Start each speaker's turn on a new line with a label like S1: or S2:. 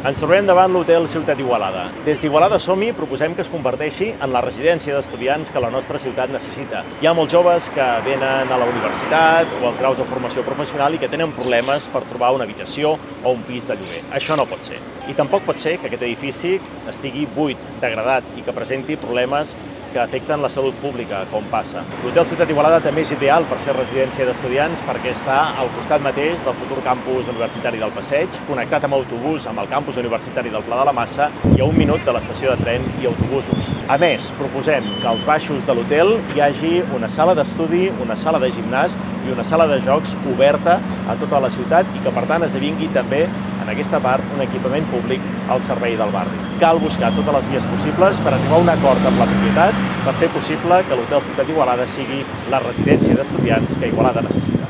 S1: Ens trobem davant l'Hotel Ciutat Igualada. Des d'Igualada Som-hi proposem que es converteixi en la residència d'estudiants que la nostra ciutat necessita. Hi ha molts joves que venen a la universitat o als graus de formació professional i que tenen problemes per trobar una habitació o un pis de lloguer. Això no pot ser. I tampoc pot ser que aquest edifici estigui buit, degradat i que presenti problemes que afecten la salut pública, com passa. L'Hotel Ciutat Igualada també és ideal per ser residència d'estudiants perquè està al costat mateix del futur campus universitari del Passeig, connectat amb autobús amb el campus universitari del Pla de la Massa i a 1 minut de l'estació de tren i autobusos. A més, proposem que als baixos de l'hotel hi hagi una sala d'estudi, una sala de gimnàs i una sala de jocs oberta a tota la ciutat i que, per tant, esdevingui també en aquesta part un equipament públic al servei del barri. Cal buscar totes les vies possibles per arribar a un acord amb la propietat per fer possible que l'Hotel Ciutat Igualada sigui la residència d'estudiants que Igualada necessita.